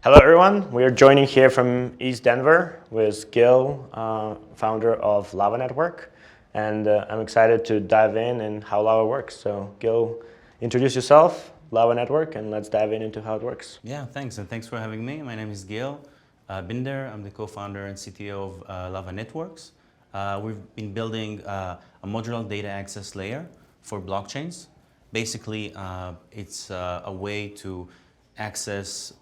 Hello everyone, we are joining here from East Denver with Gil, founder of Lava Network, and I'm excited to dive in and how Lava works. So Gil, introduce yourself, Lava Network, and let's dive into how it works. Yeah, thanks, and thanks for having me. My name is Gil Binder. I'm the co-founder and CTO of Lava Networks. We've been building a modular data access layer for blockchains. Basically, it's a way to access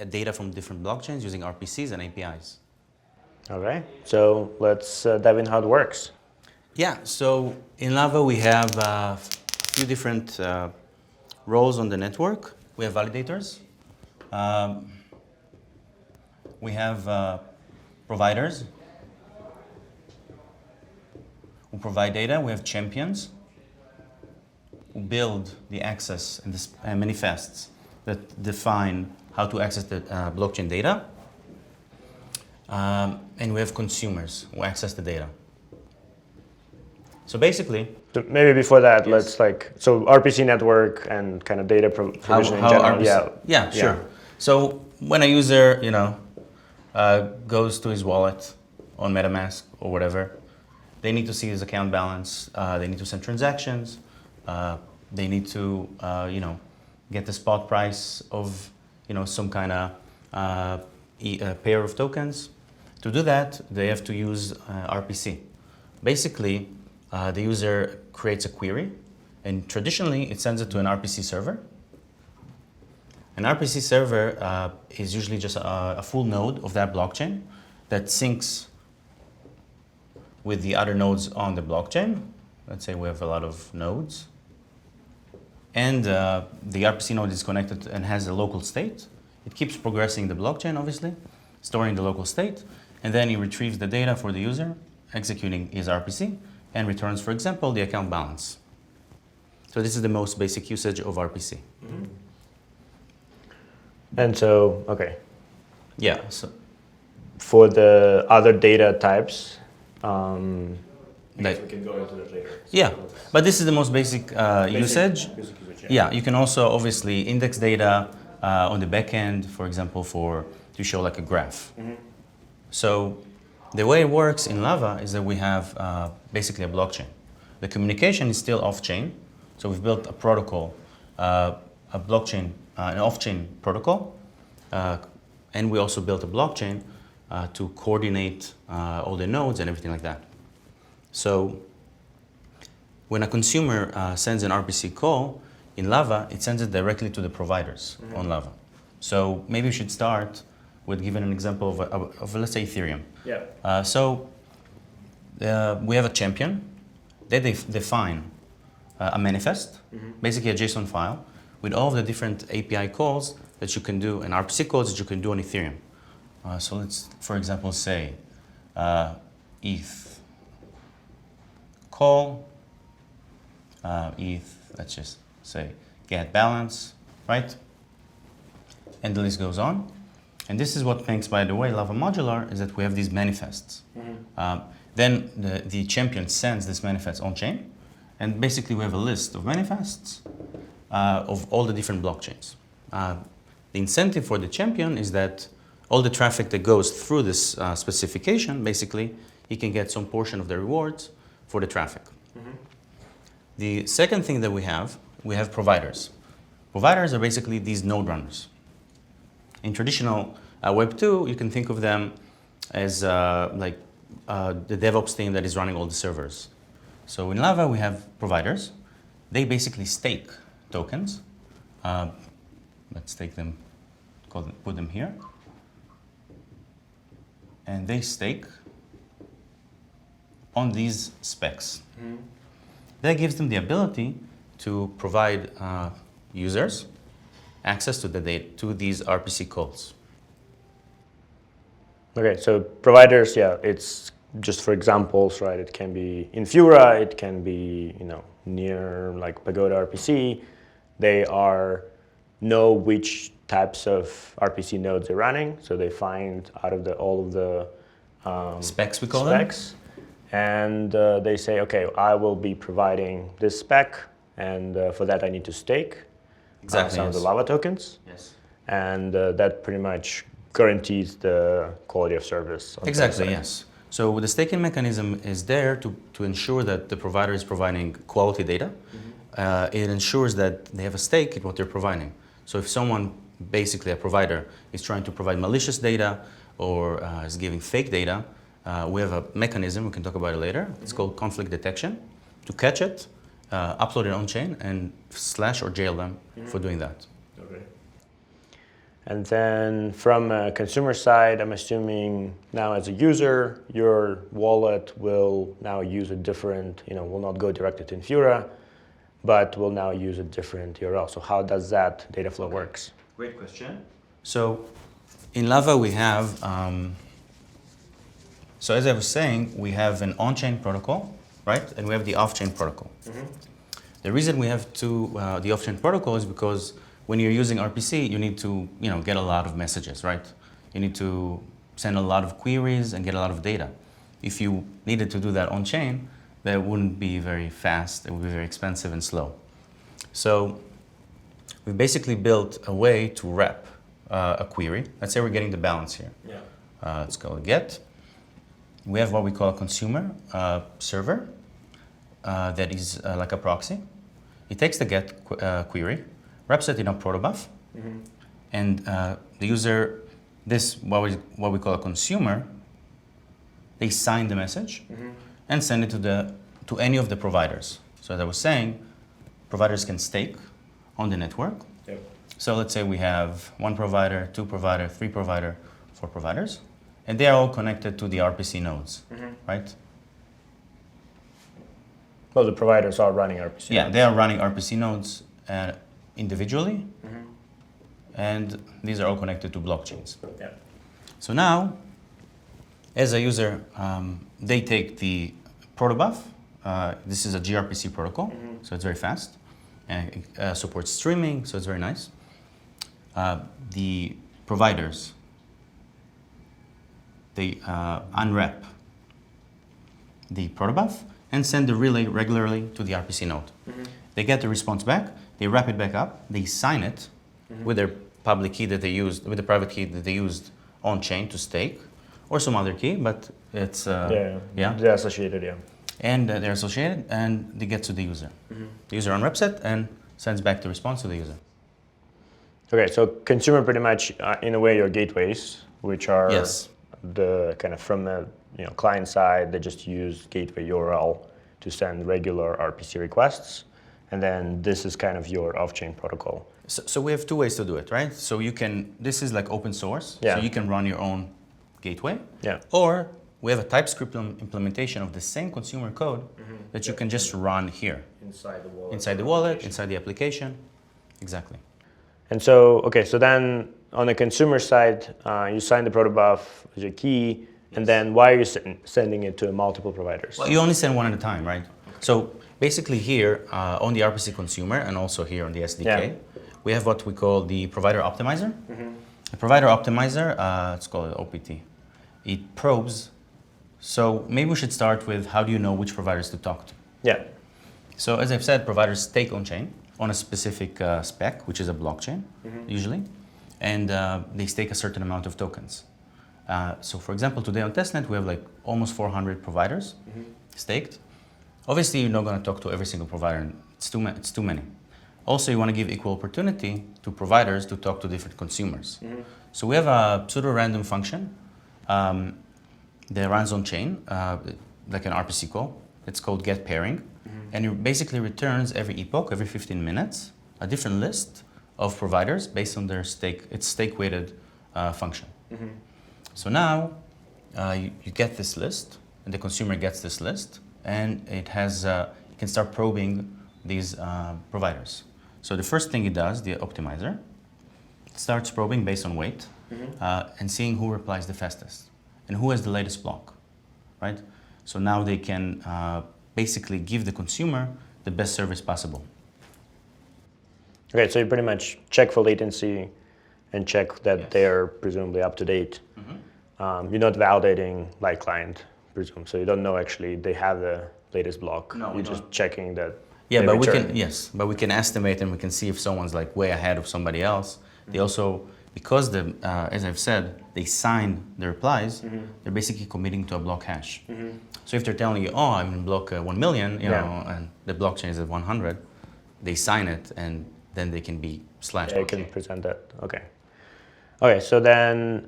data from different blockchains using RPCs and APIs. All right, so let's dive in how it works. Yeah, so in Lava we have a few different roles on the network. We have validators. We have providers who provide data. We have champions who build the access and manifests that define how to access the blockchain data. And we have consumers who access the data. So basically, So maybe before that, let's so RPC network and kind of data provision in general. RPC, yeah, sure. So when a user, goes to his wallet on MetaMask or whatever, they need to see his account balance. They need to send transactions. They need to, get the spot price of, some kind of pair of tokens. To do that, they have to use RPC. Basically, the user creates a query, and traditionally it sends it to an RPC server. An RPC server is usually just a full node of that blockchain that syncs with the other nodes on the blockchain. Let's say we have a lot of nodes. And the RPC node is connected and has a local state. It keeps progressing the blockchain, obviously, storing the local state, and then it retrieves the data for the user, executing his RPC, and returns, for example, the account balance. So this is the most basic usage of RPC. Mm-hmm. And so, okay. Yeah. So for the other data types, we can go into that later. Yeah, but this is the most basic usage. Yeah, you can also obviously index data on the back end, for example, to show like a graph. Mm-hmm. So the way it works in Lava is that we have basically a blockchain. The communication is still off-chain, so we've built a protocol, a blockchain, an off-chain protocol, and we also built a blockchain to coordinate all the nodes and everything like that. So when a consumer sends an RPC call in Lava, it sends it directly to the providers on Lava. So maybe we should start with giving an example of let's say, Ethereum. Yeah. So we have a champion. They define a manifest, basically a JSON file, with all of the different API calls that you can do and RPC calls that you can do on Ethereum. So let's, for example, say ETH call, ETH, let's just say get balance, right? And the list goes on. And this is what makes, by the way, Lava Modular, is that we have these manifests. Then the champion sends this manifest on-chain, and basically we have a list of manifests of all the different blockchains. The incentive for the champion is that all the traffic that goes through this specification, basically, he can get some portion of the rewards for the traffic. The second thing that we have providers. Providers are basically these node runners. In traditional Web 2, you can think of them as the DevOps team that is running all the servers. So in Lava, we have providers. They basically stake tokens. Let's take them, put them here. And they stake on these specs. That gives them the ability to provide users access to the data, to these RPC calls. Okay, so providers, yeah, it's just for examples, right? It can be Infura, it can be, near like Pagoda RPC. They know which types of RPC nodes they're running, so they find out of all of the specs, we call them. And they say, okay, I will be providing this spec, and for that I need to stake some of the Lava tokens. Yes. and that pretty much guarantees the quality of service. On Exactly, the side. yes. So the staking mechanism is there to ensure that the provider is providing quality data. It ensures that they have a stake in what they're providing. So if someone, basically a provider, is trying to provide malicious data or is giving fake data, we have a mechanism, we can talk about it later. It's called conflict detection, to catch it, upload it on-chain, and slash or jail them for doing that. Okay. And then from a consumer side, I'm assuming now as a user, your wallet will now use a different, will not go directly to Infura, but will now use a different URL. So how does that data flow works? Great question. So in Lava we have, so as I was saying, we have an on-chain protocol, right? And we have the off-chain protocol. The reason we have the off-chain protocol is because when you're using RPC, you need to get a lot of messages, right? You need to send a lot of queries and get a lot of data. If you needed to do that on-chain, that wouldn't be very fast. It would be very expensive and slow. So we basically built a way to wrap a query. Let's say we're getting the balance here. Let's go get. We have what we call a consumer server that is like a proxy. It takes the get query, wraps it in a protobuf, and the user, what we call a consumer, they sign the message and send it to any of the providers. So as I was saying, providers can stake on the network. Yep. So let's say we have 1 provider, 2 provider, 3 provider, 4 providers, and they are all connected to the RPC nodes, right? Well, the providers are running RPC. Yeah, they are running RPC nodes individually, and these are all connected to blockchains. Yeah. So now, as a user, they take the protobuf. This is a gRPC protocol, so it's very fast, and it supports streaming, so it's very nice. The providers, they unwrap the protobuf and send the relay regularly to the RPC node. They get the response back, they wrap it back up, they sign it with their public key that they used, with the private key that they used on chain to stake, or some other key, but it's They're associated, yeah. And they're associated, and they get to the user. The user unwraps it and sends back the response to the user. Okay, so consumer pretty much, in a way, your gateways, which are Yes. the kind of from the client side, they just use gateway URL to send regular RPC requests, and then this is kind of your off-chain protocol. So we have 2 ways to do it, right? So you can, this is like open source, Yeah. so you can run your own gateway. Yeah. Or we have a TypeScript implementation of the same consumer code that you can just run here. Inside the wallet. Inside the wallet, inside the application. Exactly. And so, okay, so then on the consumer side, you sign the protobuf with your key, and then why are you sending it to multiple providers? Well, you only send one at a time, right? So basically here on the RPC consumer and also here on the SDK, we have what we call the provider optimizer. The provider optimizer, it's called OPT. It probes. So maybe we should start with how do you know which providers to talk to? Yeah. So as I've said, providers stake on-chain on a specific spec, which is a blockchain, usually, and they stake a certain amount of tokens. So for example, today on testnet, we have like almost 400 providers staked. Obviously, you're not going to talk to every single provider. It's too many. Also, you want to give equal opportunity to providers to talk to different consumers. So we have a pseudo-random function that runs on chain, like an RPC call. It's called get pairing. And it basically returns every epoch, every 15 minutes, a different list of providers based on their stake-weighted function. So now you get this list, and the consumer gets this list, and it has it can start probing these providers. So the first thing it does, the optimizer, it starts probing based on weight and seeing who replies the fastest and who has the latest block, right? So now they can basically give the consumer the best service possible. Okay, so you pretty much check for latency and check that they're presumably up to date. You're not validating like client, presume. So you don't know actually they have the latest block. No, you're just checking that. Yeah, they but return. we can estimate and we can see if someone's like way ahead of somebody else. They also because as I've said, they sign the replies, they're basically committing to a block hash. So if they're telling you, oh, I'm in block 1 million, you know, and the blockchain is at 100, they sign it, and then they can be slashed. They can present that. Okay. Okay. So then,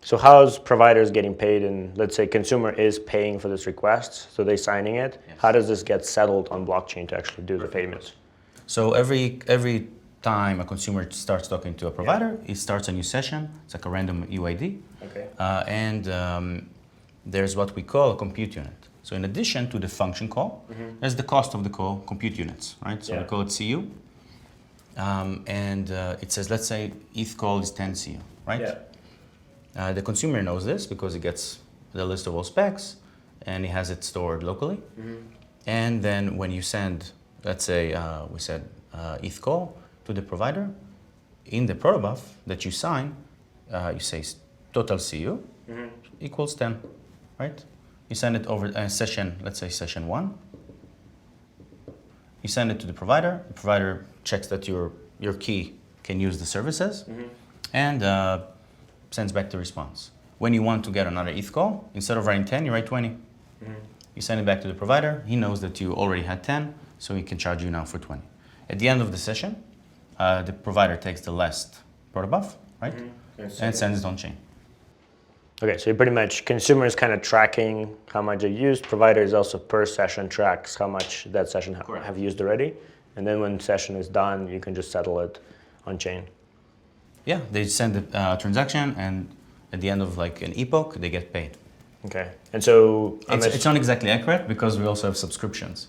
so how's providers getting paid? And let's say consumer is paying for this request, so they're signing it. Yes. How does this get settled on blockchain to actually do the payments? So every time a consumer starts talking to a provider, it starts a new session. It's like a random UID. Okay. And there's what we call a compute unit. So in addition to the function call, there's the cost of the call, compute units, right? So we call it CU. And it says, let's say ETH call is 10 CU, right? Yeah. The consumer knows this because he gets the list of all specs and he has it stored locally. And then when you send, let's say we said ETH call to the provider, in the protobuf that you sign, you say total CU equals 10, right? You send it over a session, let's say session 1. You send it to the provider checks that your key can use the services, and sends back the response. When you want to get another ETH call, instead of writing 10, you write 20. You send it back to the provider, he knows that you already had 10, so he can charge you now for 20. At the end of the session, the provider takes the last protobuf, right, and sends it on chain. Okay, so you pretty much, consumer is kind of tracking how much they used, provider is also per session tracks how much that session have used already, and then when session is done, you can just settle it on chain. Yeah, they send the transaction, and at the end of like an epoch, they get paid. Okay, and so... It's not exactly accurate because we also have subscriptions.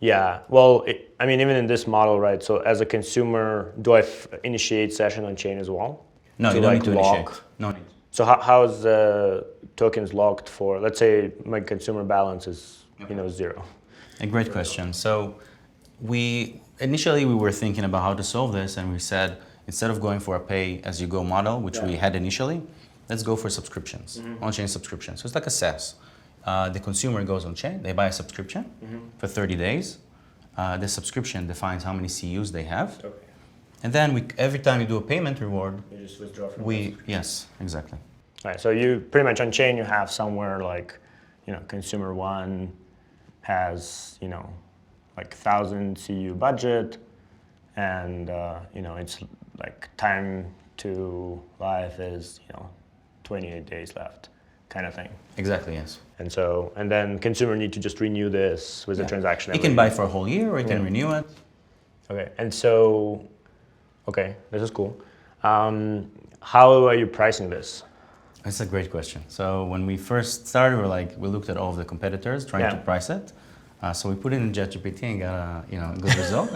Yeah, well, I mean, even in this model, right, so as a consumer, do I initiate session on chain as well? No, you don't need to initiate. No need. So how is the tokens locked for, let's say my consumer balance is, you know, 0? A great question. So initially we were thinking about how to solve this, and we said, instead of going for a pay-as-you-go model, which we had initially, let's go for subscriptions, on-chain subscriptions. So it's like a SaaS. The consumer goes on-chain, they buy a subscription for 30 days. The subscription defines how many CUs they have. Okay. And then every time you do a payment reward, you just withdraw from yes, exactly. All right, so you pretty much on-chain, you have somewhere like, you know, consumer 1 has, you know, like 1,000 CU budget, and, you know, it's like time to life is, you know, 28 days left, kind of thing. Exactly, yes. And then consumer need to just renew this with the transaction. He can buy for a whole year, or he can renew it. Okay, and so, okay, this is cool. How are you pricing this? That's a great question. So when we first started, we looked at all of the competitors trying to price it. So we put it in ChatGPT and got a good result.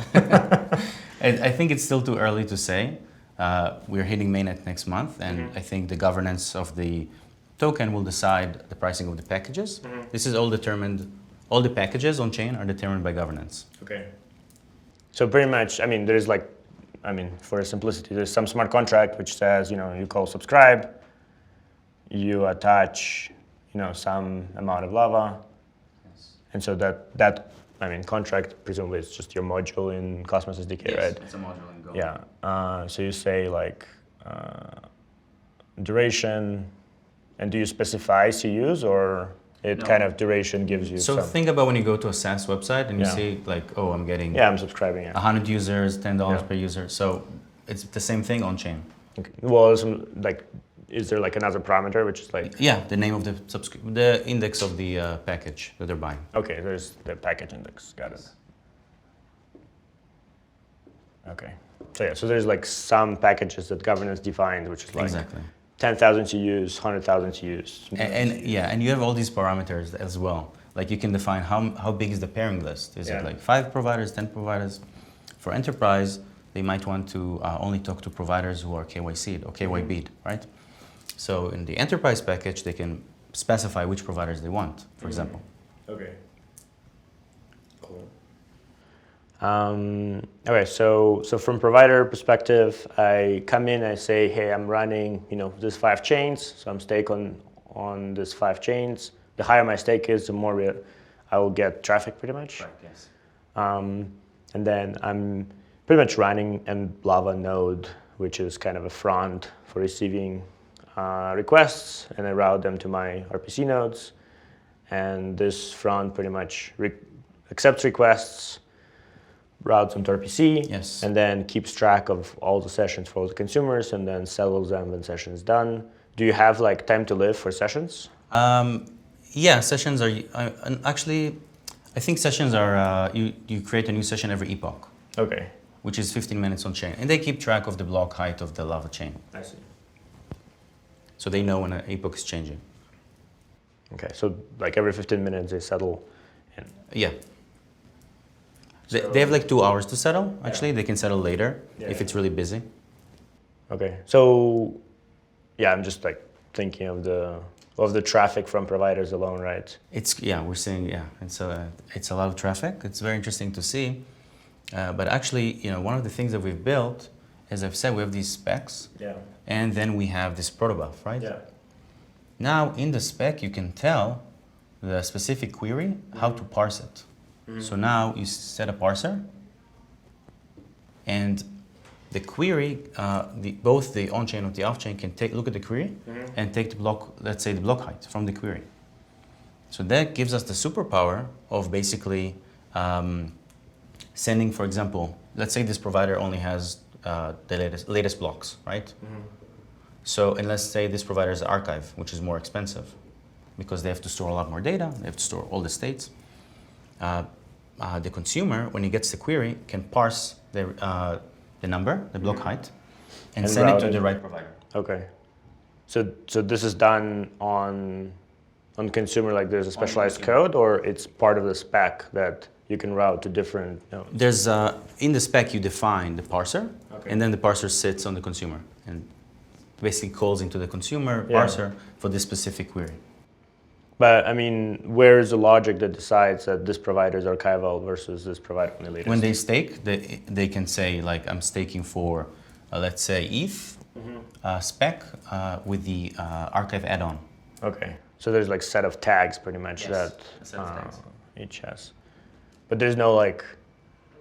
I think it's still too early to say. We're hitting mainnet next month, and I think the governance of the token will decide the pricing of the packages. This is all determined. All the packages on chain are determined by governance. Okay. So pretty much, I mean, there's like, I mean, for simplicity, there's some smart contract which says, you know, you call subscribe, you attach, you know, some amount of lava, and so that I mean, contract presumably is just your module in Cosmos SDK, right? It's a module in Go. Yeah. So you say like duration, and do you specify CUs, or it kind of duration gives you? So think about when you go to a SaaS website and you see like, oh, I'm getting I'm subscribing. 100 users, $10 per user. So it's the same thing on chain. Okay. Well, is there like another parameter which is like? The name of the index of the package that they're buying. Okay, there's the package index. Got it. Okay. So there's like some packages that governance defined, which is like 10,000 CUs, 100,000 CUs. And you have all these parameters as well. Like you can define how big is the pairing list. Is it like 5 providers, 10 providers? For enterprise, they might want to only talk to providers who are KYC'd or KYB'd, right? So in the enterprise package, they can specify which providers they want, for example. Okay. Cool. Okay, so from provider perspective, I come in, I say, hey, I'm running, you know, these 5 chains, so I'm stake on these 5 chains. The higher my stake is, the more I will get traffic, pretty much. Right. Yes. And then I'm pretty much running a Lava node which is kind of a front for receiving requests, and I route them to my RPC nodes. And this front pretty much accepts requests, routes them to RPC, Yes. and then keeps track of all the sessions for all the consumers, and then settles them when session is done. Do you have like time to live for sessions? Yeah, sessions are actually. I think sessions are you create a new session every epoch, Okay, which is 15 minutes on chain, and they keep track of the block height of the lava chain, I see. so they know when an epoch is changing. Okay, so like every 15 minutes they settle. And Yeah. They, So- they have like 2 hours to settle. Actually, they can settle later Yeah, if yeah. it's really busy. okay, so yeah, I'm just like thinking of the traffic from providers alone, right? We're seeing it's a lot of traffic. It's very interesting to see, but actually, one of the things that we've built, as I've said, we have these specs, Yeah. and then we have this protobuf, right? Yeah. Now in the spec, you can tell the specific query how to parse it. So now you set a parser, and the query, both the on-chain and the off-chain can look at the query and take the block, let's say the block height from the query. So that gives us the superpower of basically sending, for example, let's say this provider only has the latest blocks, right? So, and let's say this provider is archive, which is more expensive because they have to store a lot more data, they have to store all the states. The consumer, when he gets the query, can parse the number, the block height, and send it route to it. the right provider. Okay. So this is done on consumer, like there's a specialized code, or it's part of the spec that you can route to different nodes? There's in the spec you define the parser, Okay. and then the parser sits on the consumer and basically calls into the consumer Yeah. parser for this specific query. But I mean, where is the logic that decides that this provider is archival versus this provider only latest? When they stake, they can say like I'm staking for, let's say ETH spec with the archive add-on. Okay, so there's like set of tags pretty much Yes, that a set of tags. each has. But there's no like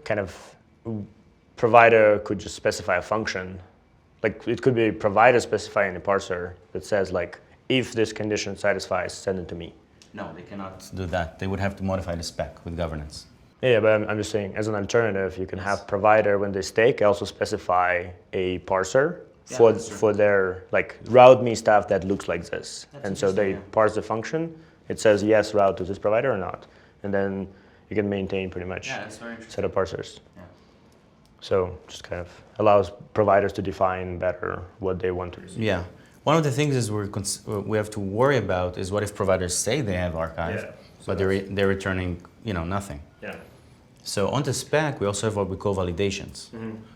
kind of provider could just specify a function. Like it could be provider specifying a parser that says like, if this condition satisfies, send it to me. No, they cannot do that. They would have to modify the spec with governance. Yeah, but I'm just saying, as an alternative, you can have provider when they stake also specify a parser Yeah, for that's true. for their like route me stuff that looks like this, That's and so they interesting, yeah. parse the function. It says yes, route to this provider or not, and then you can maintain pretty much that's very interesting. set of parsers. Yeah. So just kind of allows providers to define better what they want to receive. Yeah. One of the things is we have to worry about is what if providers say they have archive, Yeah, so but they're returning nothing. Yeah. So on the spec, we also have what we call validations.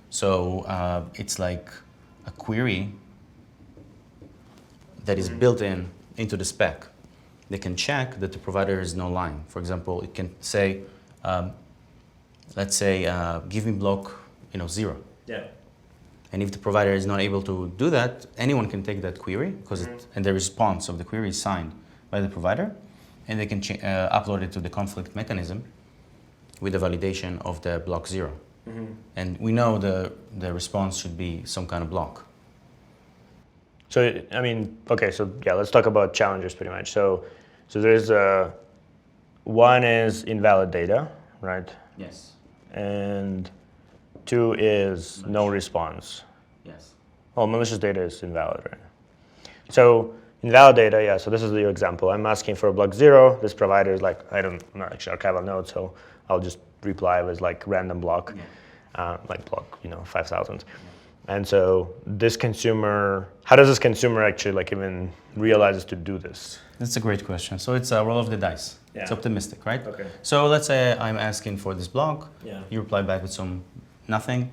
So it's like a query that is built into the spec. They can check that the provider is no lying. For example, it can say, let's say, give me block 0. Yeah. And if the provider is not able to do that, anyone can take that query and the response of the query is signed by the provider, and they can upload it to the conflict mechanism with the validation of the block 0. And we know the response should be some kind of block. So I mean, okay, so yeah, let's talk about challenges pretty much. So there's one is invalid data, right? Yes. And 2 is no response. Yes. Well, malicious data is invalid, right? So invalid data, yeah. So this is the example. I'm asking for a block 0. This provider is like, I'm not actually archival node, so I'll just reply with like random block, like block 5,000. And so this consumer, how does this consumer actually like even realizes to do this? That's a great question. So it's a roll of the dice. Yeah. It's optimistic, right? Okay. So let's say I'm asking for this block. Yeah. You reply back with some nothing.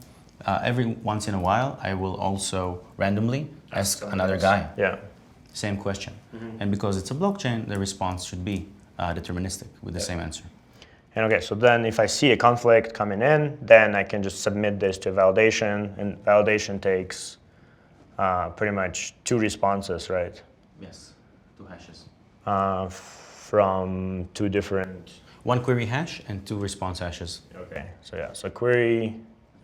Every once in a while, I will also randomly ask another guy. Yeah. Same question. And because it's a blockchain, the response should be deterministic with the same answer. And okay, so then if I see a conflict coming in, then I can just submit this to validation, and validation takes pretty much 2 responses, right? Yes, 2 hashes. From 2 different. 1 query hash and 2 response hashes. Okay, so yeah, so query,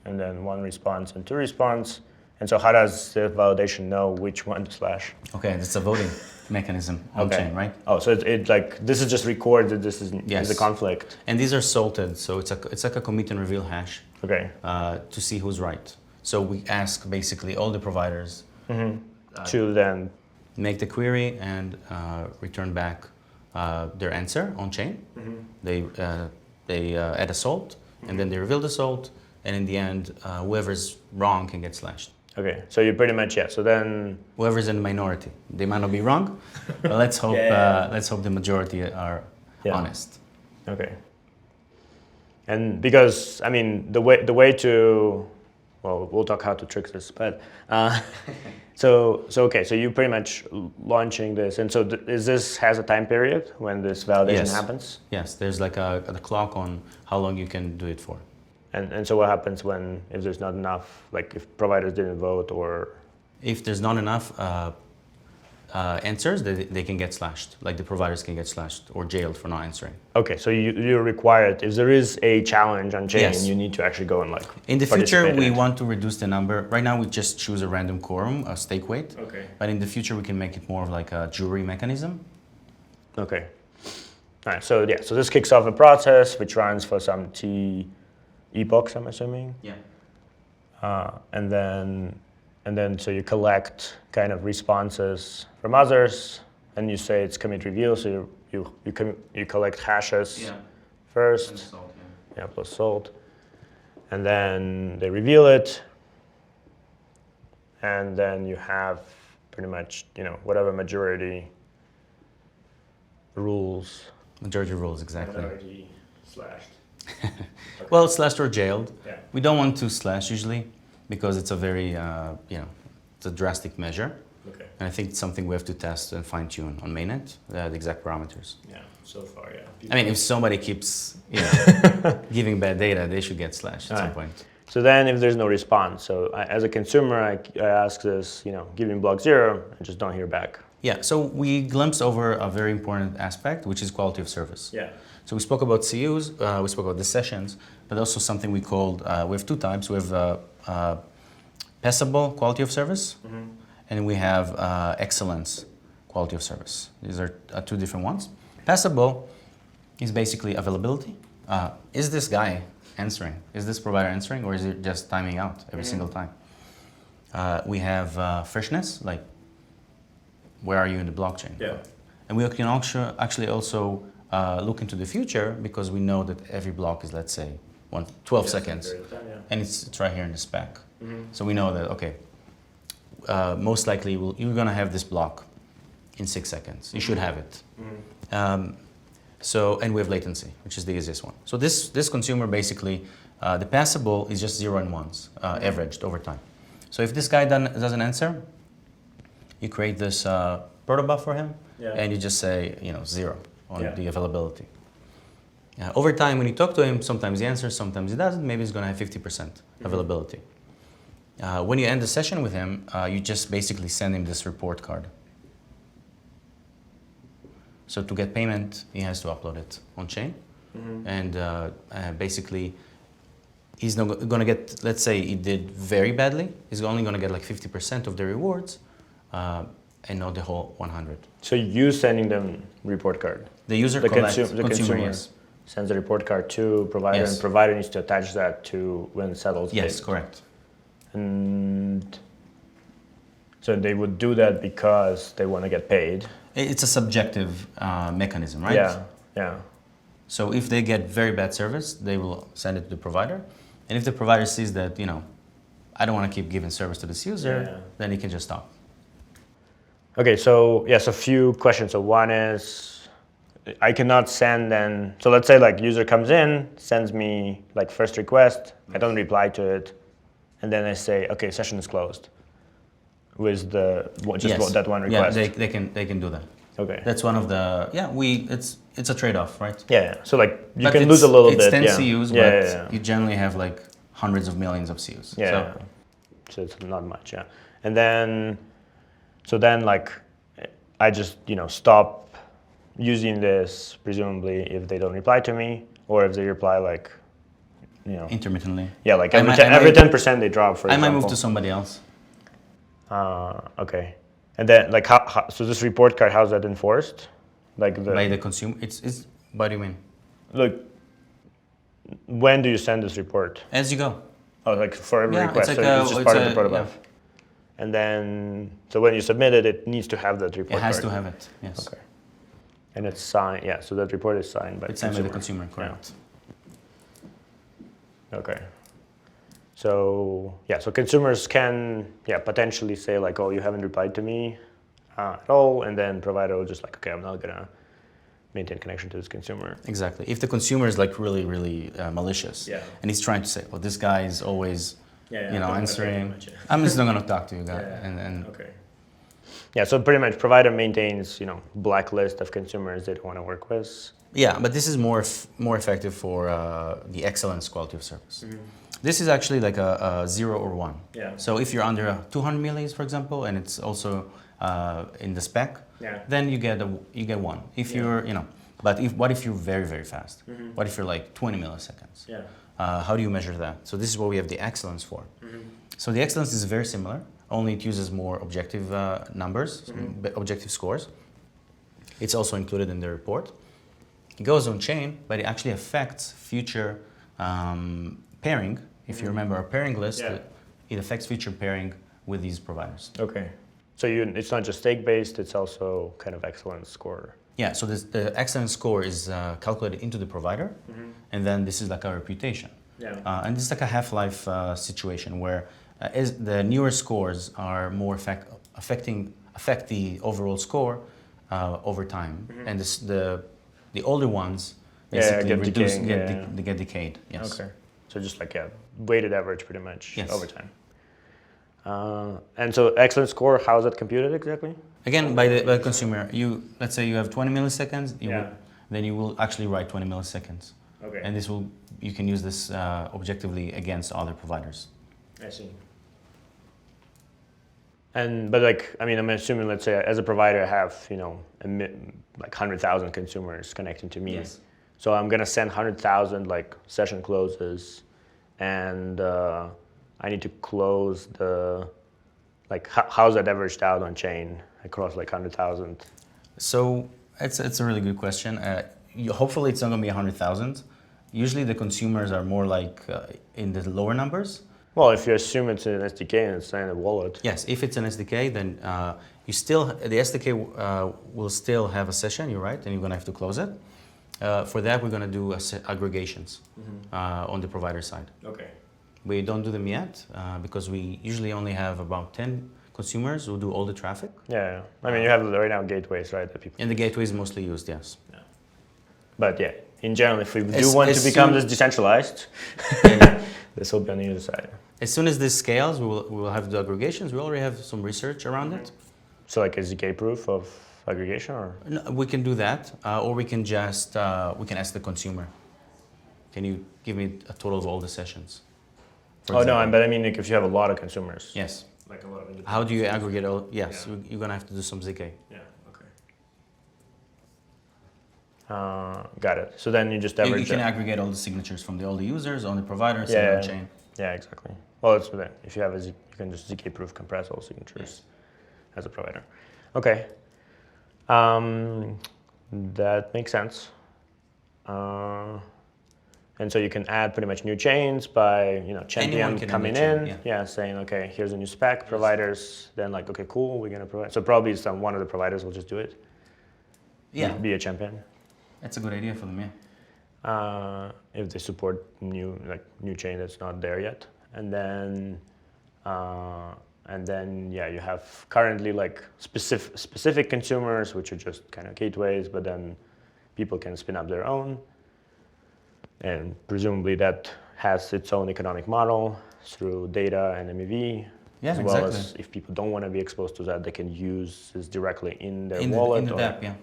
and then 1 response and 2 response, And so how does the validation know which one to slash? Okay, that's a voting mechanism on chain, right? Oh, so it like this is just recorded. This is a conflict. And these are salted, so it's like a commit and reveal hash. Okay. To see who's right. So we ask basically all the providers To then make the query and return back their answer on chain. They add a salt, and then they reveal the salt, and in the end, whoever's wrong can get slashed. okay. So you pretty much So then Whoever's in the minority, they might not be wrong, but let's hope let's hope the majority are honest. Okay. And because I mean the way to, well, we'll talk how to trick this, but so okay, so you pretty much launching this, and so is this has a time period when this validation happens? Yes, there's like a clock on how long you can do it for. And so what happens if there's not enough, like if providers didn't vote, or if there's not enough answers, they can get slashed. Like the providers can get slashed or jailed for not answering. Okay, so you're required, if there is a challenge on chain, you need to actually go and like in the future, we want to reduce the number. Right now, we just choose a random quorum, a stake weight. Okay. But in the future, we can make it more of like a jury mechanism. Okay. All right, so so this kicks off a process which runs for some T epochs, I'm assuming. Yeah. And then so you collect kind of responses from others, and you say it's commit reveal. So you collect hashes first, And salt, plus salt, and then they reveal it, and then you have pretty much whatever majority rules. Majority rules, exactly. Majority slashed. Well, slashed or jailed. Yeah. We don't want to slash usually because it's a very it's a drastic measure. Okay. And I think it's something we have to test and fine tune on mainnet, the exact parameters. Yeah. So far, I mean, if somebody keeps giving bad data, they should get slashed at some point. So then if there's no response, so as a consumer, I ask this, give me block 0, and just don't hear back. Yeah, so we glimpsed over a very important aspect, which is quality of service. Yeah. So we spoke about CUs, we spoke about the sessions, but also something we called, we have two types. We have passable quality of service, and we have excellence quality of service. These are two different ones. Passable is basically availability. Is this guy answering? Is this provider answering, or is it just timing out every single time? We have freshness, like where are you in the blockchain? Yeah. And we can actually also look into the future because we know that every block is, let's say, 12 seconds. And it's right here in the spec. So we know that, okay, most likely you're going to have this block in 6 seconds. You should have it. And we have latency, which is the easiest one. So this consumer basically, the passable is just 0 and 1s, averaged over time. So if this guy doesn't answer, you create this protobuf for him, and you just say 0 on the availability. Over time, when you talk to him, sometimes he answers, sometimes he doesn't. Maybe he's going to have 50% availability. When you end the session with him, you just basically send him this report card. So to get payment, he has to upload it on chain, and basically, he's not going to get. Let's say he did very badly. He's only going to get like 50% of the rewards, and not the whole 100. So you sending them report card. The user the collects. consumer Yes. sends a report card to provider, and provider needs to attach that to when it settles. Yes, correct. And so they would do that because they want to get paid. It's a subjective mechanism, right? Yeah, yeah. So if they get very bad service, they will send it to the provider. And if the provider sees that, I don't want to keep giving service to this user, then he can just stop. Okay, so yes, a few questions. So one is, I cannot send then, so let's say like user comes in, sends me like first request, I don't reply to it, and then I say, okay, session is closed with that one request. Yeah, they can do that. Okay. That's one of the, it's a trade-off, right? Yeah, so like you can lose a little bit. It's 10 CUs, but you generally have like hundreds of millions of CUs. Yeah, so it's not much, And then, so then like, I just, stop using this, presumably, if they don't reply to me, or if they reply like, intermittently. Yeah, like every 10% they drop, for example. I might move to somebody else. Okay. And then, like, so this report card, how's that enforced? Like By the consumer, it's what do you mean? Look, when do you send this report? As you go. Oh, like for every Yeah, request, it's like so it's just part of the protocol. yeah. And then, so when you submit it, it needs to have that report It has card. to have it, yes. Okay. And it's signed, yeah, so that report is signed by the It's signed consumer. by the consumer, correct. Yeah. Okay. So, yeah, so consumers can, yeah, potentially say like, oh, you haven't replied to me at all, and then provider will just like, okay, I'm not gonna maintain connection to this consumer. Exactly. If the consumer is like really, really malicious, Yeah. and he's trying to say, well, this guy is always, answering, Much, yeah. I'm just not gonna talk to you guys. Yeah. And Okay. Yeah, so pretty much provider maintains, blacklist of consumers they don't want to work with. yeah, but this is more effective for the excellence quality of service. Mm-hmm. This is actually like a 0 or 1. Yeah. So if you're under 200 millis, for example, and it's also in the spec, Yeah. then you get 1. If you're, but what if you're very, very fast? Mm-hmm. What if you're like 20 milliseconds? Yeah. How do you measure that? So this is what we have the excellence for. Mm-hmm. So the excellence is very similar, only it uses more objective numbers, objective scores. It's also included in the report. It goes on chain, but it actually affects future pairing. If you remember our pairing list, Yeah. it affects future pairing with these providers. Okay. So it's not just stake-based, it's also kind of excellence score. Yeah, so the excellence score is calculated into the provider, and then this is like a reputation. Yeah. And this is like a half-life situation where as the newer scores are more affect the overall score over time, and the older ones basically get reduce, decaying, they get decayed. Yes. Okay. So just like, weighted average pretty much Yes. over time. And so excellence score, how is that computed exactly? Again, by the consumer, let's say you have 20 milliseconds, Yeah. then you will actually write 20 milliseconds. Okay. And you can use this objectively against other providers. I see. But like, I mean, I'm assuming, let's say, as a provider, I have, like 100,000 consumers connecting to me. Yes. So I'm gonna send 100,000 like session closes, and I need to close how's that averaged out on chain across like 100,000? So it's a really good question. Hopefully it's not going to be 100,000. Usually the consumers are more like in the lower numbers. Well, if you assume it's an SDK and it's in a wallet. Yes, if it's an SDK, then the SDK will still have a session. You're right, and you're going to have to close it. For that, we're going to do aggregations on the provider side. Okay. We don't do them yet because we usually only have about 10 consumers who do all the traffic. Yeah. I mean, you have right now gateways, right? That people. And the gateway is mostly used, yes. Yeah. But yeah, in general, if we do want to become this decentralized, this will be on the user side. As soon as this scales, we will have the aggregations. We already have some research around it. So like a ZK proof of aggregation, or? No, we can do that, or we can just we can ask the consumer. Can you give me a total of all the sessions? Oh no, but I mean, like, if you have a lot of consumers. Yes. Like a lot of. How do you aggregate all? Yes, you're gonna have to do some ZK. Yeah. Okay. Got it. So then you just You average. can aggregate all the signatures from all the users on the provider, send Yeah. on chain. Yeah, exactly. Well, it's that. If you have you can just ZK proof compress all signatures as a provider. Okay. That makes sense. And so you can add pretty much new chains by champion coming in, saying, okay, here's a new spec, providers, then like, okay, cool, we're gonna provide. So probably one of the providers will just do it. Yeah. Be a champion. That's a good idea for them, yeah. If they support new chain that's not there yet, and then you have currently like specific consumers, which are just kind of gateways, but then people can spin up their own. And presumably that has its own economic model through data and MEV, Yeah, as well exactly. as if people don't want to be exposed to that, they can use this directly in their wallet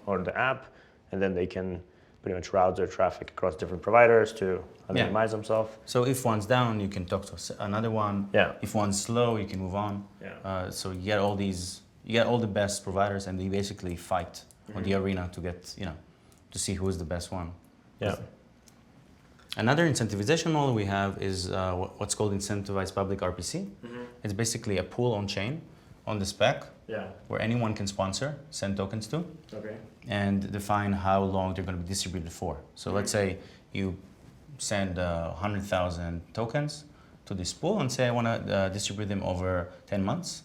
or the app, and then they can pretty much route their traffic across different providers to anonymize themselves. So if one's down, you can talk to another one. Yeah. If one's slow, you can move on. Yeah. So you get all the best providers, and they basically fight on the arena to get to see who is the best one. Yeah. Another incentivization model we have is what's called incentivized public RPC. It's basically a pool on chain on the spec Yeah. where anyone can sponsor, send tokens to, Okay. and define how long they're going to be distributed for. So let's say you send 100,000 tokens to this pool and say I want to distribute them over 10 months.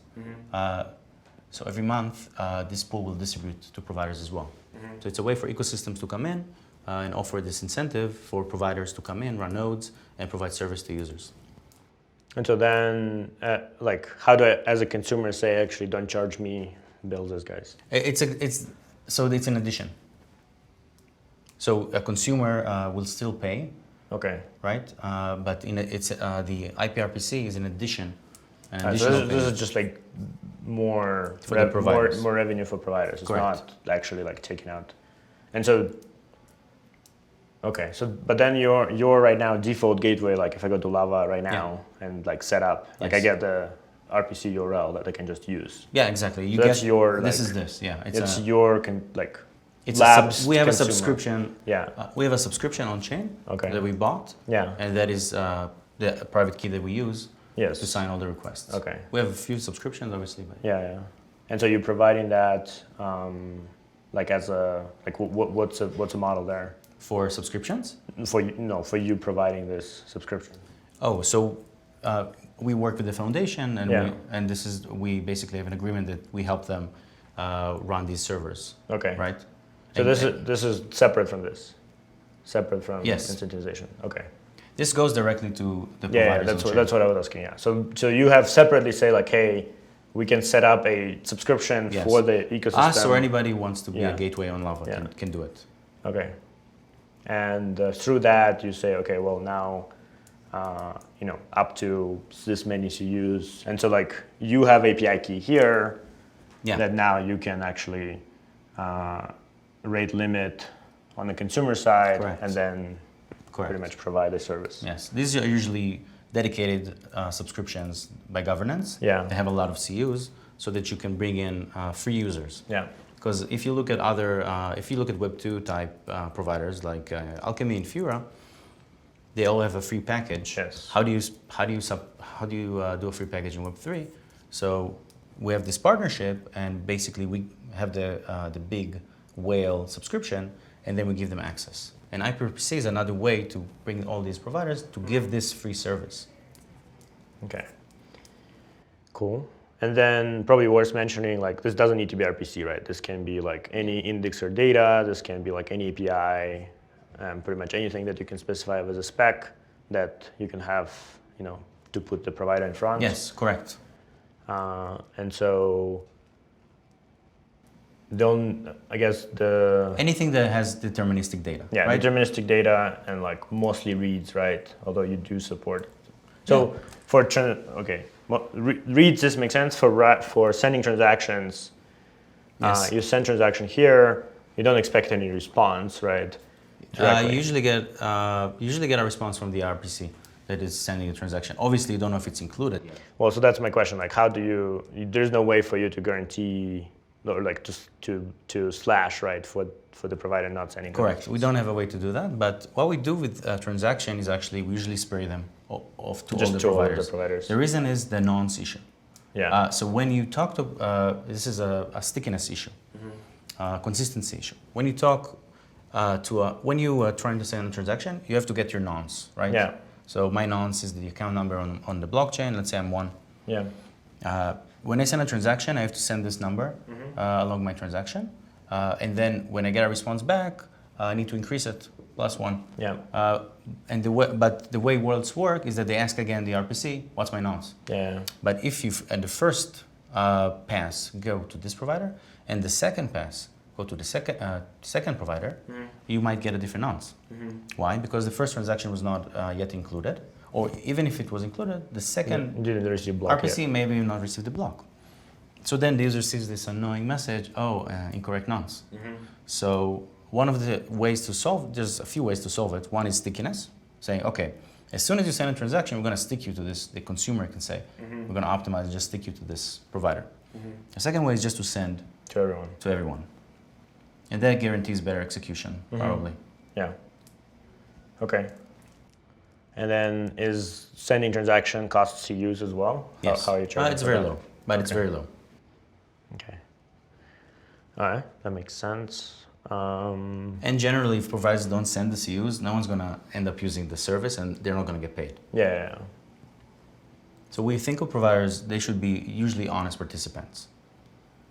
So every month, this pool will distribute to providers as well. So it's a way for ecosystems to come in and offer this incentive for providers to come in, run nodes, and provide service to users. And so then, like, how do I, as a consumer, say, actually, don't charge me, build this, guys? It's an addition. So a consumer will still pay, Okay. right? But the IPRPC is an addition. An So additional this payment. is just like more For the providers. more revenue for providers. It's Correct. not actually like taking out. And so, okay. So, but then your right now default gateway, like if I go to Lava right now and like set up, like I Yes. get the RPC URL that I can just use. Yeah, exactly. You That's get your, this like, is this. Yeah, It's your like it's labs. we have consumer. a subscription. Yeah. We have a subscription on chain Okay. that we bought, Yeah. and that is the private key that we use Yes. to sign all the requests. Okay. We have a few subscriptions, obviously, but Yeah, yeah. And so you're providing that, like as a like what's a model there for subscriptions. for you providing this subscription? Oh, so we work with the foundation, and Yeah. we basically have an agreement that we help them run these servers, Okay. right? So And- this is separate from this, separate from Yes. incentivization. Okay. This goes directly to the Yeah, providers. on chain. that's what I was asking. Yeah. So you have separately say like, hey, we can set up a subscription Yes. for the ecosystem. Us or anybody who wants to be Yeah. a gateway on Lava Yeah. can do it. Okay. And through that, you say, okay, well now, up to this many CUs, and so like you have API key here. Yeah. That now you can actually rate limit on the consumer side, Correct. and then Correct. pretty much provide the service. Yes, these are usually dedicated subscriptions by governance. Yeah. They have a lot of CUs so that you can bring in free users. Yeah. Because if you look at if you look at Web2 type providers like Alchemy and Fura, they all have a free package. Yes. How do you do a free package in Web3? So we have this partnership, and basically we have the big whale subscription, and then we give them access. And IPRPC is another way to bring all these providers to give this free service. Okay. Cool. And then probably worth mentioning, like this doesn't need to be RPC, right? This can be like any indexer data. This can be like any API, pretty much anything that you can specify as a spec that you can have, to put the provider in front. Yes, correct. And so, I guess Anything that has deterministic data. yeah, right? deterministic data and like mostly reads, right? Although you do support. So reads, this makes sense for sending transactions. Yes. You send transaction here, you don't expect any response, right? You Directly. usually get a response from the RPC that is sending a transaction. Obviously, you don't know if it's included. Well, so that's my question. Like, how do there's no way for you to guarantee, or like just to slash, right, for the provider not sending. Correct. We don't have a way to do that. But what we do with a transaction is actually we usually spray them off to Just all the to all the providers. providers. The reason is the nonce issue. Yeah. So when you talk to, this is a stickiness issue, consistency issue. When you talk when you are trying to send a transaction, you have to get your nonce, right? Yeah. So my nonce is the account number on the blockchain. Let's say I'm one. Yeah. When I send a transaction, I have to send this number along my transaction. And then when I get a response back, I need to increase it +1. Yeah. And the way worlds work is that they ask again the RPC, what's my nonce? Yeah. But if you at the first pass go to this provider and the second pass go to the second provider, you might get a different nonce. Why? Because the first transaction was not yet included, or even if it was included, the second Didn't receive block RPC yet. maybe not received the block. So then the user sees this annoying message, incorrect nonce. So one of the ways to solve, there's a few ways to solve it. One is stickiness, saying, okay, as soon as you send a transaction, we're going to stick you to this. The consumer can say, we're going to optimize and just stick you to this provider. The second way is just to send To everyone. to everyone. And that guarantees better execution, probably. Yeah. Okay. And then is sending transaction cost CUs as well? Yes. How are you charging? It's for very that? low, but it's very low. Okay. All right, that makes sense. And generally, if providers don't send the CUs, no one's gonna end up using the service, and they're not gonna get paid. Yeah. So we think of providers; they should be usually honest participants.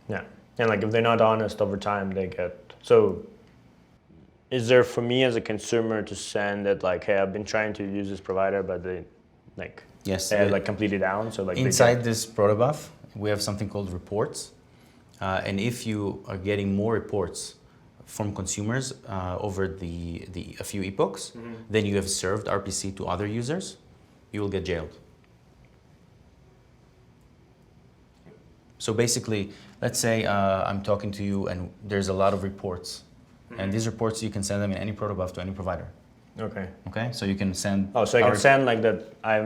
Yeah. And like if they're not honest over time, they get so. Is there for me as a consumer to send it like, hey, I've been trying to use this provider, but they like Yes. they are like completely down. So like Inside this protobuf, we have something called reports, and if you are getting more reports from consumers over a few epochs, then you have served RPC to other users, you will get jailed. So basically, let's say I'm talking to you and there's a lot of reports. And these reports, you can send them in any protobuf to any provider. Okay. Okay, so you can send... Oh, so I can send like that, I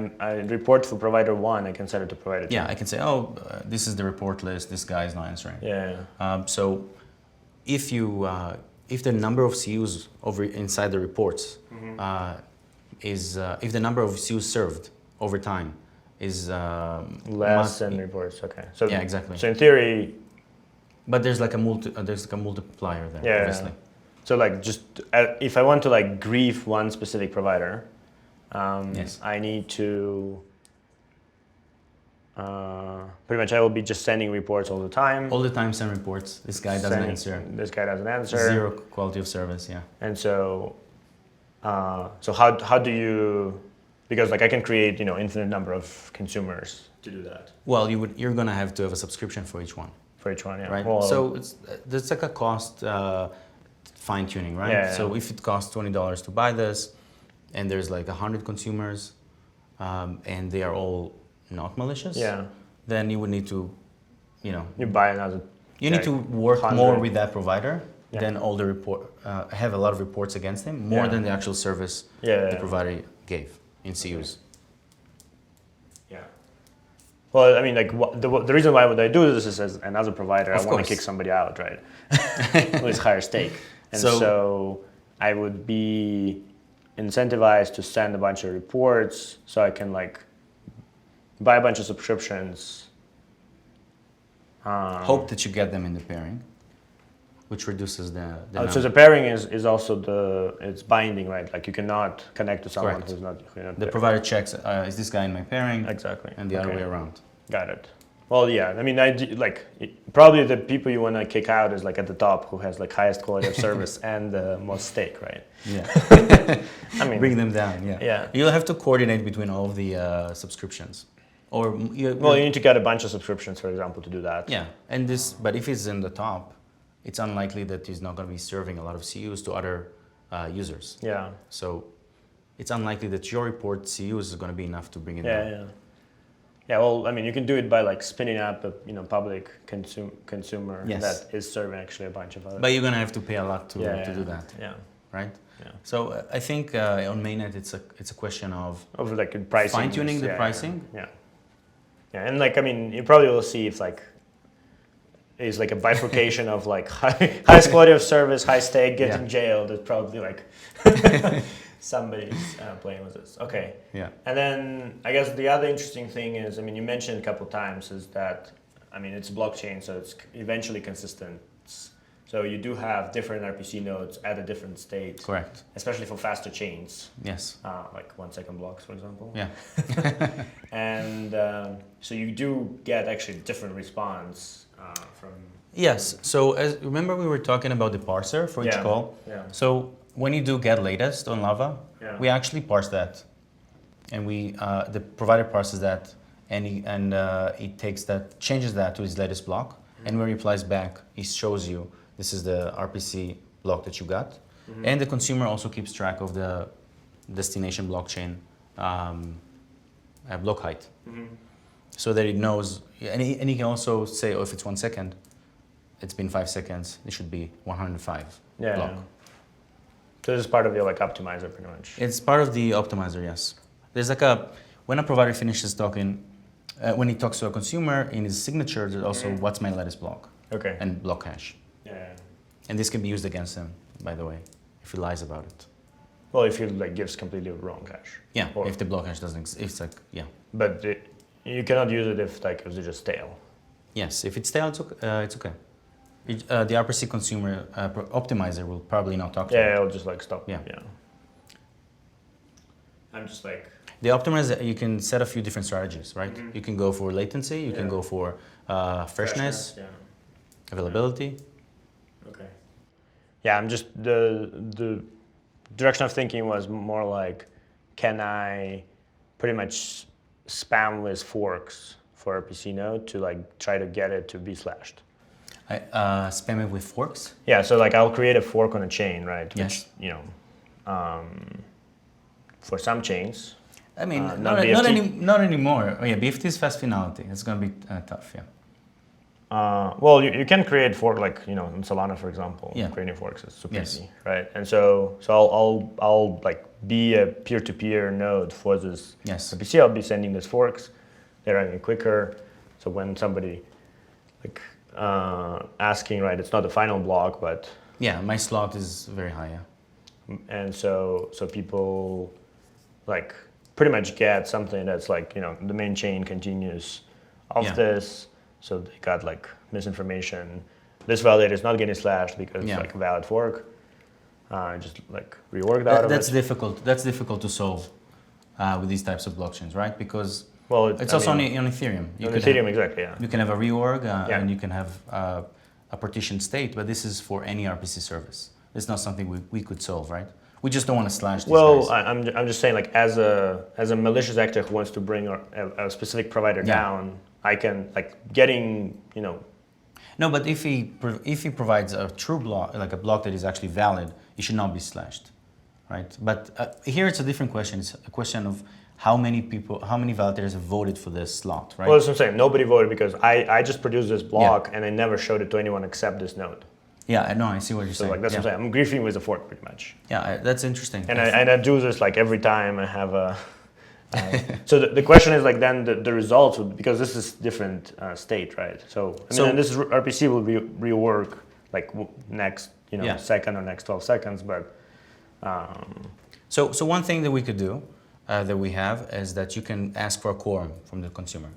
report for provider 1, I can send it to provider 2. Yeah, I can say, oh, this is the report list, this guy is not answering. Yeah. So if the number of CUs over inside the reports if the number of CUs served over time is less than reports, okay. So yeah, exactly. So in theory... But there's like a multiplier there, yeah, obviously. So like just if I want to like grief one specific provider, yes. I need to pretty much I will be just sending reports all the time. All the time send reports. This guy doesn't answer. This guy doesn't answer. Zero quality of service, yeah. And so so how do you, because like I can create, infinite number of consumers to do that. Well, you're gonna have to have a subscription for each one. For each one, yeah. Right. Well, so there's like a cost fine tuning, right? Yeah, so yeah. if it costs $20 to buy this, and there's like 100 consumers, and they are all not malicious, yeah. then you would need to, You buy another. you need to work 100. more with that provider Yeah. than all the have a lot of reports against him, more Yeah. than the actual service Yeah. the provider gave in CUs. Yeah. Well, I mean, like the reason why would I do this is as another provider, Of I want course. to kick somebody out, right? With higher stake, and So- so I would be incentivized to send a bunch of reports so I can like buy a bunch of subscriptions. Hope that you get them in the pairing, which reduces the So number. the pairing is also it's binding, right? Like you cannot connect to someone Correct. who's not The there. provider checks, is this guy in my pairing? Exactly. And the other Okay. way around. Got it. Well, yeah. I mean, probably the people you want to kick out is like at the top, who has like highest quality of service and the most stake, right? Yeah. I mean, Bring them down, yeah. Yeah. You'll have to coordinate between all of the subscriptions. Or you need to get a bunch of subscriptions, for example, to do that. yeah, and but if it's in the top, it's unlikely that he's not going to be serving a lot of CUs to other users. Yeah. So it's unlikely that your report CUs is going to be enough to bring it Yeah. down. Yeah. Yeah. Well, I mean, you can do it by like spinning up a public consumer Yes. that is serving actually a bunch of other. But you're going to have to pay a lot to do that, Yeah. right? Yeah. So I think on mainnet it's a question of Of like pricing. fine-tuning the yeah, pricing. Yeah. Yeah, and like I mean, you probably will see if like is like a bifurcation of like highest quality of service, high stake, getting Yeah. jailed. It's probably like somebody's playing with this. Okay. Yeah. And then I guess the other interesting thing is, I mean, you mentioned a couple times is that, I mean, it's blockchain, so it's eventually consistent. So you do have different RPC nodes at a different state. Correct. Especially for faster chains, Yes. like 1 second blocks, for example. Yeah. And so you do get actually different response from. Yes. So remember we were talking about the parser for each Yeah. call. Yeah. So when you do get latest on Lava, Yeah. we actually parse that, and the provider parses that, and it changes that to his latest block, and when he replies back, he shows you this is the RPC block that you got, and the consumer also keeps track of the destination blockchain block height, so that it knows, and he can also say, oh, if it's 1 second, it's been 5 seconds, it should be 105 Yeah. block. Yeah. So this is part of your like optimizer, pretty much. It's part of the optimizer, yes. There's like when a provider finishes talking, when he talks to a consumer, in his signature, there's also what's my latest block Okay. and block hash. Yeah. And this can be used against him, by the way, if he lies about it. Well, if he like gives completely wrong hash. Yeah, Or- if the block hash doesn't exist, it's like, yeah. But you cannot use it if like it's just stale. Yes, if it's stale, it's okay. The RPC consumer optimizer will probably not talk to you. Yeah, it'll just like stop. Yeah. I'm just like. The optimizer, you can set a few different strategies, right? Mhm. You can go for latency, you can go for freshness, Yeah. availability. Okay. Yeah, I'm just the direction of thinking was more like, can I pretty much spam with forks for RPC node to like try to get it to be slashed? I spam it with forks. Yeah, so like I'll create a fork on a chain, right? Yes. Which, you know, for some chains. I mean, not BFT. not anymore. Oh, yeah, BFT is fast finality. It's going to be tough, yeah. Well, you can create fork like, you know, in Solana, for example, Yeah. creating forks is super Yes. easy, right? And so I'll like be a peer-to-peer node for this Yes. RPC. I'll be sending these forks. They're running quicker. So when somebody like asking, right, it's not the final block, but Yeah, my slot is very high, yeah. and so people like pretty much get something that's like, you know, the main chain continues of Yeah. this. So they got like misinformation. This validator is not getting slashed because Yeah. it's like a valid fork. Just like reworked out of That's it. difficult. That's difficult to solve with these types of blockchains, right? Because Well, it's also on Ethereum. on Ethereum, exactly, yeah. You can have a reorg Yeah. and you can have a partitioned state, but this is for any RPC service. It's not something we could solve, right? We just don't want to slash these Well, guys. I'm just saying, like, as a malicious actor who wants to bring a specific provider Yeah. down, I can like getting, you know. No, but if he provides a true block, like a block that is actually valid, it should not be slashed, right? But here it's a different question. It's a question of how many validators have voted for this slot, right? Well, that's what I'm saying. Nobody voted because I just produced this block and I never showed it to anyone except this node. Yeah, I know. I see what you're So saying. like that's what I'm saying. I'm griefing with the fork pretty much. Yeah, that's interesting. And I do this like every time I have a. So the question is like then the results would, because this is different state, right? So I mean, and this is RPC will rework like next second or next 12 seconds, but. So one thing that we could do that we have is that you can ask for a quorum from the consumer.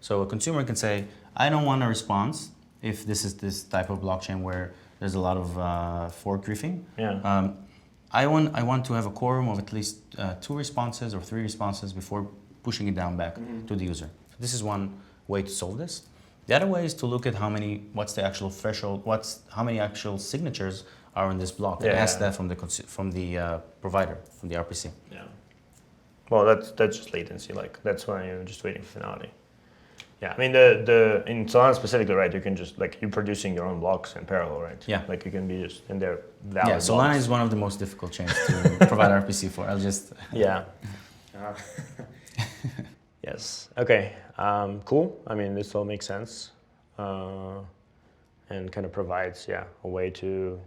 So a consumer can say, I don't want a response if this is this type of blockchain where there's a lot of fork griefing. Yeah. I want to have a quorum of at least 2 responses or 3 responses before pushing it down back to the user. So this is one way to solve this. The other way is to look at what's the actual threshold, how many actual signatures are in this block, and ask that from the provider, from the RPC. Yeah. Well, that's just latency. Like that's when you're just waiting for finality. Yeah, I mean in Solana specifically, right? You can just like you're producing your own blocks in parallel, right? Yeah. Like you can be just in their valid. Yeah, Solana blocks. is one of the most difficult chains to provide RPC for. I'll just. Yeah. Yes. Okay. Cool. I mean, this all makes sense, and kind of provides a way to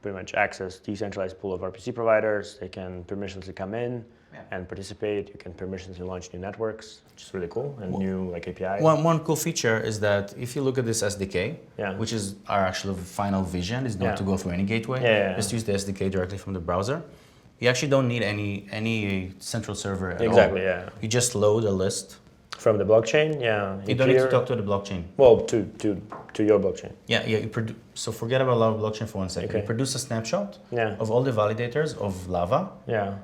pretty much access decentralized pool of RPC providers. They can permissionlessly come in and participate. You can permissionlessly launch new networks, which is really cool, and new like APIs. One cool feature is that if you look at this SDK, Yeah. which is our actual final vision, is not to go through any gateway. Just use the SDK directly from the browser. You actually don't need any central server at all. Exactly. Yeah. You just load a list. From the blockchain, yeah. You don't need to talk to the blockchain. Well, to your blockchain. Yeah. So forget about Lava blockchain for 1 second. Okay. You produce a snapshot Yeah. of all the validators of Lava. Yeah.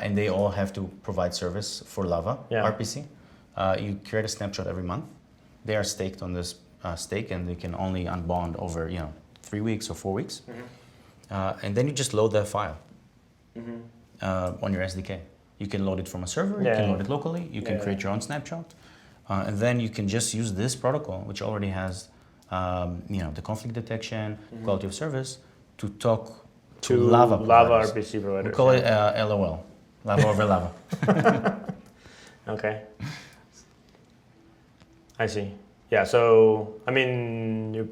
And they all have to provide service for Lava, Yeah. RPC. You create a snapshot every month. They are staked on this stake, and they can only unbond over 3 weeks or 4 weeks. And then you just load that file on your SDK. You can load it from a server. You can load it locally. You can create your own snapshot, and then you can just use this protocol, which already has the conflict detection, quality of service, to talk to Lava providers. RPC providers. We call it LOL, Lava over Lava. Okay. I see. Yeah. So I mean,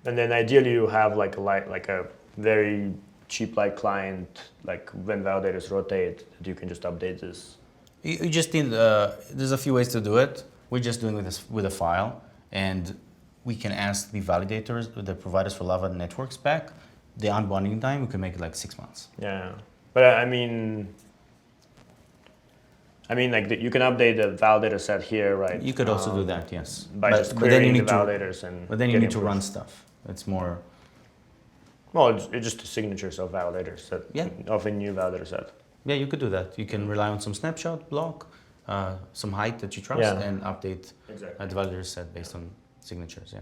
and then ideally you have like a very cheap like client, like when validators rotate, that you can just update this. You just need. There's a few ways to do it. We're just doing this with a file, and we can ask the validators, the providers for Lava networks back. The unbonding time, we can make it like 6 months. Yeah, but I mean, I mean, like you can update the validator set here, right? You could also do that, yes. By just but then you querying need the validators and. But then you need to getting run proof. stuff. It's more. Well, it's just the signatures of validators set. Yeah. Of a new validator set. Yeah, you could do that. You can rely on some snapshot block, some height that you trust, Yeah. and update Exactly. the validator set based on signatures. Yeah.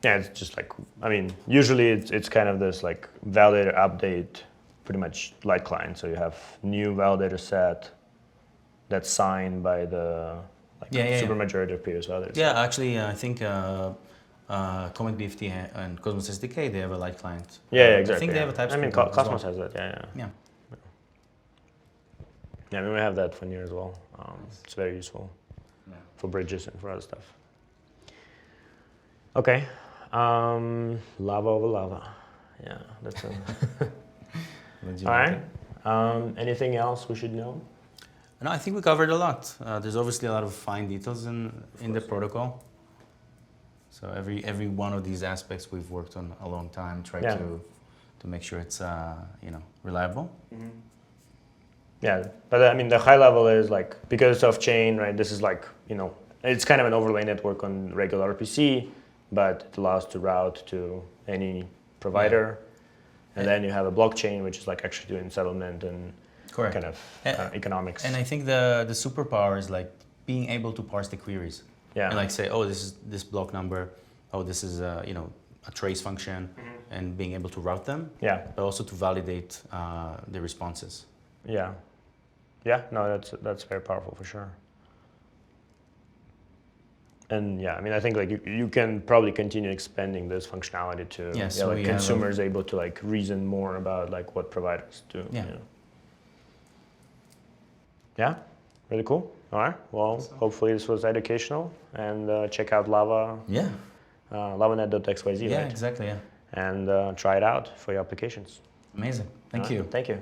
Yeah, it's just like, I mean, usually it's kind of this like validator update, pretty much light client. So you have new validator set that's signed by the supermajority of previous validators. Yeah, actually, I think Comet BFT and Cosmos SDK, they have a light client. Yeah, exactly. I think they have a TypeScript. I mean, one as Cosmos well. has that, yeah. Yeah. Yeah, I mean, we have that for Near as well. It's very useful Yeah. for bridges and for other stuff. Okay. Lava over lava. Yeah, that's a... All right. Anything else we should know? No, I think we covered a lot. There's obviously a lot of fine details in the protocol. So every one of these aspects we've worked on a long time, try to make sure it's reliable. Mm-hmm. Yeah, but I mean the high level is like because it's off chain, right? This is like it's kind of an overlay network on regular RPC, but it allows to route to any provider, and then you have a blockchain which is like actually doing settlement and Correct. kind of economics. And I think the superpower is like being able to parse the queries. Yeah. And like say, oh, this is this block number. Oh, this is a trace function, and being able to route them. Yeah. But also to validate the responses. Yeah. Yeah. No, that's very powerful for sure. And yeah, I mean, I think like you can probably continue expanding this functionality to like consumers able to like reason more about like what providers do. Yeah. Yeah. Really cool. All right. Well, hopefully this was educational, and check out Lava. Yeah. Lavanet.xyz. Yeah, right? exactly. Yeah. And try it out for your applications. Amazing. Thank you. Thank you.